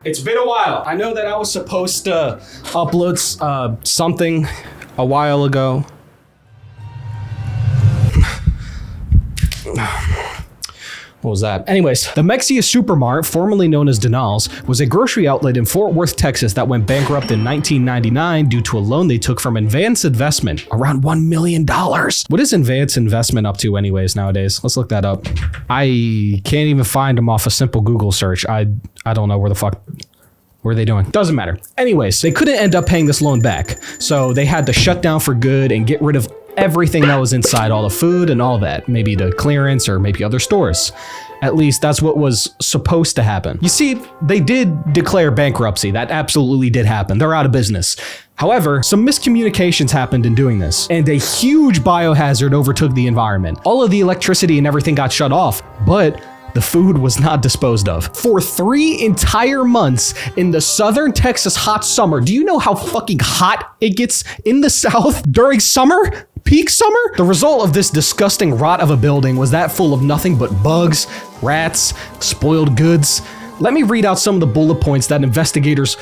It's been a while. I know that I was supposed to upload something a while ago. What was that? Anyways, the Mexia Supermart, formerly known as Denal's, was a grocery outlet in Fort Worth, Texas that went bankrupt in 1999 due to a loan they took from Advanced Investment, around $1 million. What is Advanced Investment up to anyways nowadays? Let's look that up. I can't even find them off a simple Google search. I don't know where the fuck... What are they doing? Doesn't matter. Anyways, they couldn't end up paying this loan back, so they had to shut down for good and get rid of everything that was inside, all the food and all that, maybe the clearance or maybe other stores. At least that's what was supposed to happen. You see, they did declare bankruptcy. That absolutely did happen. They're out of business. However, some miscommunications happened in doing this, and a huge biohazard overtook the environment. All of the electricity and everything got shut off, but the food was not disposed of. For 3 entire months in the southern Texas hot summer, do you know how fucking hot it gets in the South during summer? Peak summer? The result of this disgusting rot of a building was that full of nothing but bugs, rats, spoiled goods. Let me read out some of the bullet points that investigators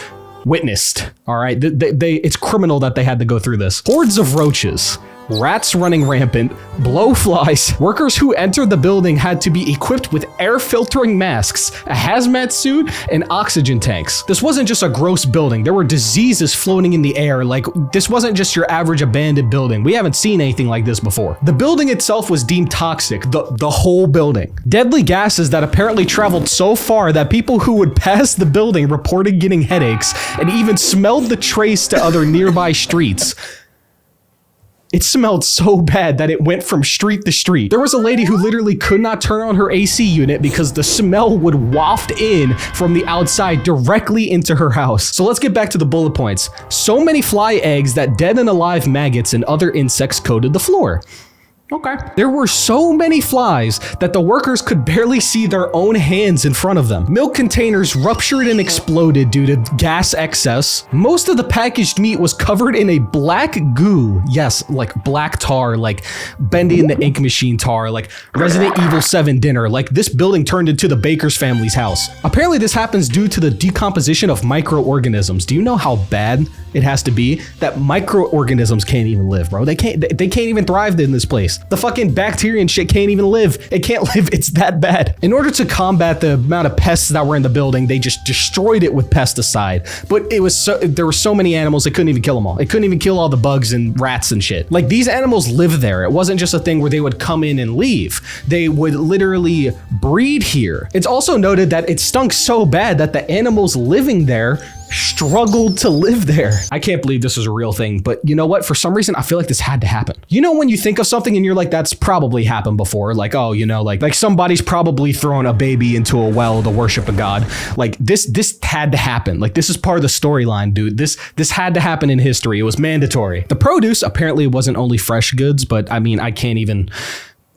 witnessed. All right, it's criminal that they had to go through this. Hordes of roaches, rats running rampant, blowflies. Workers who entered the building had to be equipped with air filtering masks, a hazmat suit, and oxygen tanks. This wasn't just a gross building. There were diseases floating in the air. Like, this wasn't just your average abandoned building. We haven't seen anything like this before. The building itself was deemed toxic, the whole building. Deadly gases that apparently traveled so far that people who would pass the building reported getting headaches and even smelled the trace to other nearby streets. It smelled so bad that it went from street to street. There was a lady who literally could not turn on her AC unit because the smell would waft in from the outside directly into her house. So let's get back to the bullet points. So many fly eggs that dead and alive maggots and other insects coated the floor. Okay. There were so many flies that the workers could barely see their own hands in front of them. Milk containers ruptured and exploded due to gas excess. Most of the packaged meat was covered in a black goo. Yes, like black tar, like Bendy and the Ink Machine tar, like Resident Evil 7 dinner. Like this building turned into the Baker's family's house. Apparently this happens due to the decomposition of microorganisms. Do you know how bad it has to be that microorganisms can't even live, bro? They can't even thrive in this place. The fucking bacteria and shit can't even live. It can't live. It's that bad. In order to combat the amount of pests that were in the building, they just destroyed it with pesticide. But there were so many animals, it couldn't even kill them all. It couldn't even kill all the bugs and rats and shit. Like these animals live there. It wasn't just a thing where they would come in and leave. They would literally breed here. It's also noted that it stunk so bad that the animals living there struggled to live there. I can't believe this is a real thing, but you know what? For some reason, I feel like this had to happen. You know when you think of something and you're like, that's probably happened before. Like, oh, you know, like somebody's probably thrown a baby into a well to worship a god. Like this had to happen. Like this is part of the storyline, dude. This had to happen in history. It was mandatory. The produce apparently wasn't only fresh goods, but I mean, I can't even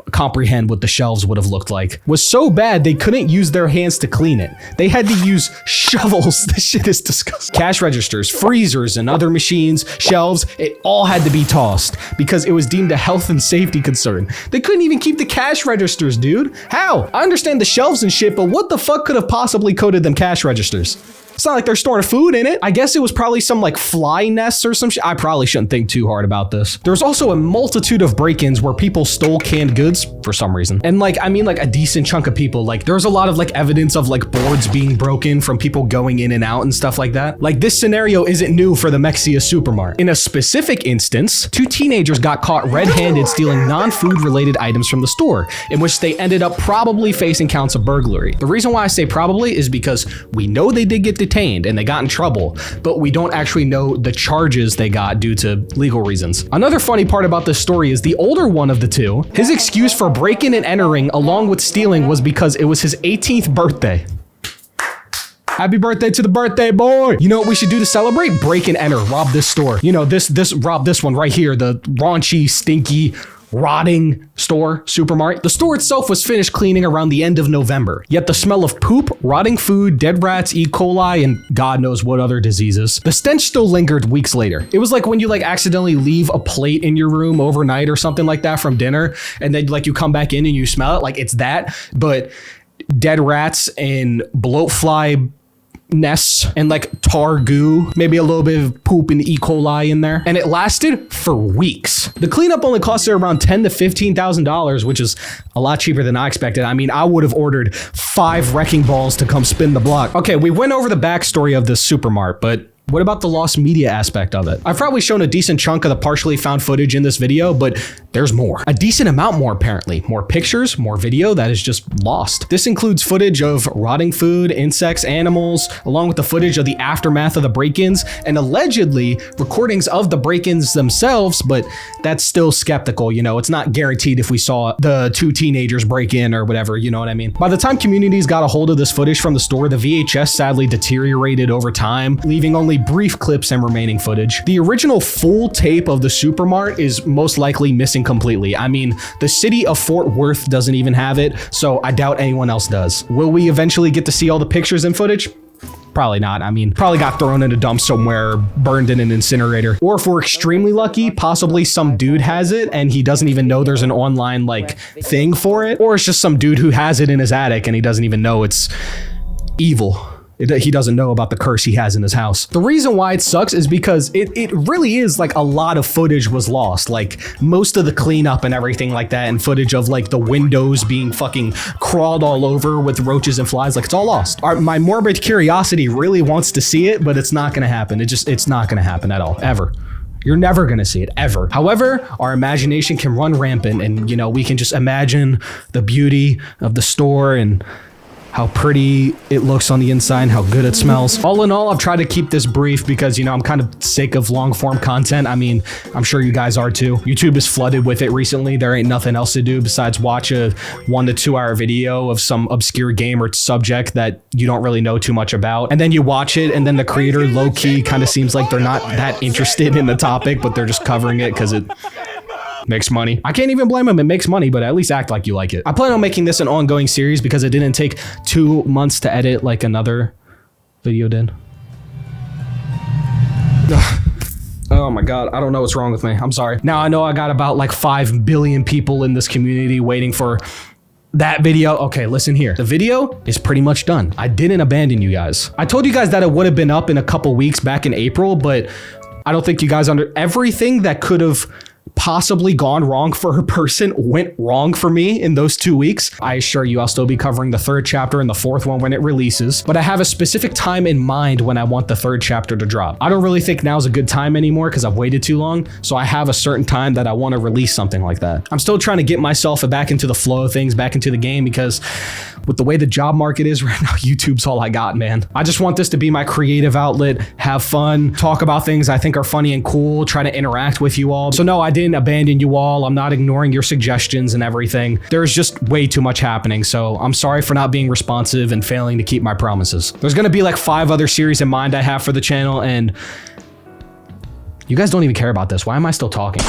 comprehend what the shelves would have looked like. Was so bad they couldn't use their hands to clean it. They had to use shovels. This shit is disgusting. Cash registers, freezers, and other machines, shelves, it all had to be tossed because it was deemed a health and safety concern. They couldn't even keep the cash registers, dude. How? I understand the shelves and shit, but what the fuck could have possibly coated them cash registers? It's not like they're storing food in it. I guess it was probably some like fly nests or some shit. I probably shouldn't think too hard about this. There was also a multitude of break-ins where people stole canned goods for some reason. And like, I mean like a decent chunk of people, like there was a lot of like evidence of like boards being broken from people going in and out and stuff like that. Like this scenario isn't new for the Mexia Supermart. In a specific instance, 2 teenagers got caught red-handed stealing non-food related items from the store, in which they ended up probably facing counts of burglary. The reason why I say probably is because we know they did get detained and they got in trouble, but we don't actually know the charges they got due to legal reasons. Another funny part about this story is the older one of the two, his excuse for breaking and entering along with stealing was because it was his 18th birthday. Happy birthday to the birthday boy. You know what we should do to celebrate? Break and enter, rob this store. You know, rob this one right here, the raunchy, stinky, rotting store, Supermart. The store itself was finished cleaning around the end of November, yet the smell of poop, rotting food, dead rats, E. coli, and God knows what other diseases, the stench still lingered weeks later. It was like when you like accidentally leave a plate in your room overnight or something like that from dinner, and then like you come back in and you smell it, like it's that, but dead rats and bloat fly nests and like tar goo, maybe a little bit of poop and E. coli in there. And it lasted for weeks. The cleanup only costed around $10,000 to $15,000, which is a lot cheaper than I expected. I mean, I would have ordered 5 wrecking balls to come spin the block. Okay, we went over the backstory of this Supermart, but what about the lost media aspect of it? I've probably shown a decent chunk of the partially found footage in this video, but there's more. A decent amount more, apparently. More pictures, more video that is just lost. This includes footage of rotting food, insects, animals, along with the footage of the aftermath of the break-ins, and allegedly recordings of the break-ins themselves, but that's still skeptical, you know? It's not guaranteed if we saw the 2 teenagers break in or whatever, you know what I mean? By the time communities got a hold of this footage from the store, the VHS sadly deteriorated over time, leaving only brief clips and remaining footage. The original full tape of the Supermart is most likely missing completely. I mean, the city of Fort Worth doesn't even have it, so I doubt anyone else does. Will we eventually get to see all the pictures and footage? Probably not. I mean, probably got thrown in a dump somewhere, burned in an incinerator. Or if we're extremely lucky, possibly some dude has it and he doesn't even know there's an online like thing for it. Or it's just some dude who has it in his attic and he doesn't even know it's evil. He doesn't know about the curse he has in his house. The reason why it sucks is because it really is like a lot of footage was lost. Like most of the cleanup and everything like that, and footage of like the windows being fucking crawled all over with roaches and flies, like it's all lost. My morbid curiosity really wants to see it, but it's not gonna happen. It's not gonna happen at all, ever. You're never gonna see it, ever. However, our imagination can run rampant and, you know, we can just imagine the beauty of the store and how pretty it looks on the inside and how good it smells. All in all, I've tried to keep this brief because, you know, I'm kind of sick of long form content. I mean, I'm sure you guys are too. YouTube is flooded with it recently. There ain't nothing else to do besides watch a 1 to 2 hour video of some obscure game or subject that you don't really know too much about. And then you watch it and then the creator low key kind of seems like they're not that interested in the topic, but they're just covering it because it makes money. I can't even blame them. It makes money, but at least act like you like it. I plan on making this an ongoing series because it didn't take 2 months to edit like another video did. Oh my God, I don't know what's wrong with me. I'm sorry. Now I know I got about like 5 billion people in this community waiting for that video. Okay, listen here. The video is pretty much done. I didn't abandon you guys. I told you guys that it would have been up in a couple weeks back in April, but I don't think you guys everything that could have possibly gone wrong for a person went wrong for me in those 2 weeks. I assure you I'll still be covering the 3rd chapter and the 4th one when it releases, but I have a specific time in mind when I want the 3rd chapter to drop. I don't really think now's a good time anymore because I've waited too long, so I have a certain time that I want to release something like that. I'm still trying to get myself back into the flow of things, back into the game, because with the way the job market is right now, YouTube's all I got, man. I just want this to be my creative outlet, have fun, talk about things I think are funny and cool, try to interact with you all. So no, I didn't abandon you all. I'm not ignoring your suggestions and everything. There's just way too much happening, so I'm sorry for not being responsive and failing to keep my promises. There's gonna be like 5 other series in mind I have for the channel, and you guys don't even care about this. Why am I still talking?